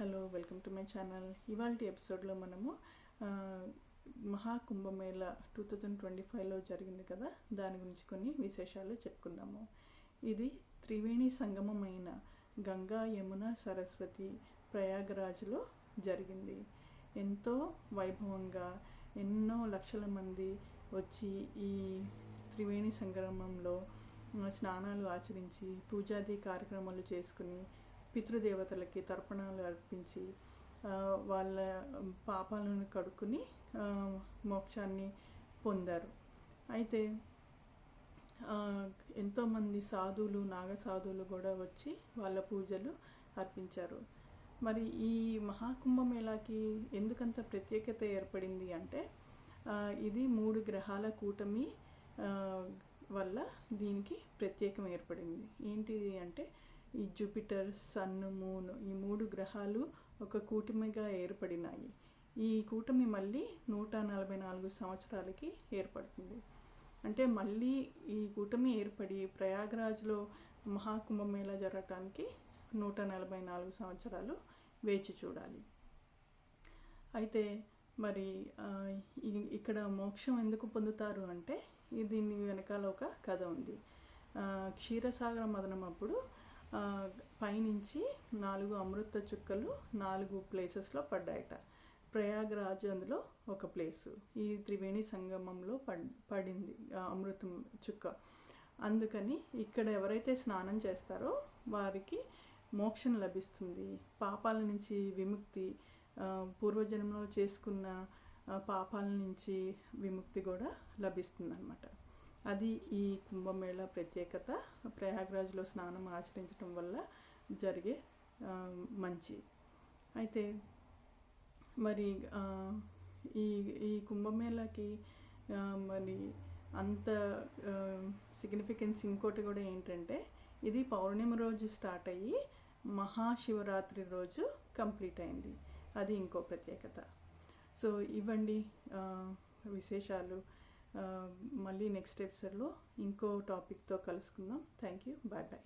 Hello, welcome to my channel. ఇవాల్టి ఎపిసోడ్లో మనము మహాకుంభమేళ 2025లో జరిగింది కదా, దాని గురించి కొన్ని విశేషాలు చెప్పుకుందాము. ఇది త్రివేణి సంగమమైన గంగా, యమున, సరస్వతి ప్రయాగరాజ్లో జరిగింది. ఎంతో వైభవంగా ఎన్నో లక్షల మంది వచ్చి ఈ త్రివేణి సంగమంలో స్నానాలు ఆచరించి పూజాది కార్యక్రమాలు చేసుకుని పితృదేవతలకి తర్పణాలు అర్పించి వాళ్ళ పాపాలను కడుక్కుని మోక్షాన్ని పొందారు. అయితే ఎంతోమంది సాధువులు, నాగసాధువులు కూడా వచ్చి వాళ్ళ పూజలు అర్పించారు. మరి ఈ మహాకుంభమేళాకి ఎందుకంత ప్రత్యేకత ఏర్పడింది అంటే, ఇది 3 గ్రహాల కూటమి వల్ల దీనికి ప్రత్యేకం ఏర్పడింది. ఏంటిది అంటే, ఈ జూపిటర్, సన్, మూన్ ఈ 3 గ్రహాలు ఒక కూటమిగా ఏర్పడినాయి. ఈ కూటమి మళ్ళీ 144 సంవత్సరాలకి ఏర్పడుతుంది. అంటే మళ్ళీ ఈ కూటమి ఏర్పడి ప్రయాగరాజ్లో మహాకుంభమేళా జరగటానికి 144 సంవత్సరాలు వేచి చూడాలి. అయితే మరి ఇక్కడ మోక్షం ఎందుకు పొందుతారు అంటే, దీని వెనకాల ఒక కథ ఉంది. క్షీరసాగర మదనం అప్పుడు పైనుంచి 4 అమృత చుక్కలు 4 ప్లేసెస్లో పడ్డాయట. ప్రయాగరాజ్ అందులో ఒక ప్లేసు. ఈ త్రివేణి సంగమంలో పడింది అమృతం చుక్క. అందుకని ఇక్కడ ఎవరైతే స్నానం చేస్తారో వారికి మోక్షం లభిస్తుంది, పాపాల నుంచి విముక్తి, పూర్వజన్మలో చేసుకున్న పాపాల నుంచి విముక్తి కూడా లభిస్తుంది అన్నమాట. అది ఈ కుంభమేళా ప్రత్యేకత. ప్రయాగరాజ్లో స్నానం ఆచరించడం వల్ల జరిగే మంచి. అయితే మరి ఈ కుంభమేళాకి మరి అంత సిగ్నిఫికెన్స్ ఇంకోటి కూడా ఏంటంటే, ఇది పౌర్ణమి రోజు స్టార్ట్ అయ్యి మహాశివరాత్రి రోజు కంప్లీట్ అయింది. అది ఇంకో ప్రత్యేకత. సో ఇవ్వండి విశేషాలు. మళ్ళీ నెక్స్ట్ ఎపిసోడ్లో ఇంకో టాపిక్తో కలుసుకుందాం. Thank you. Bye bye.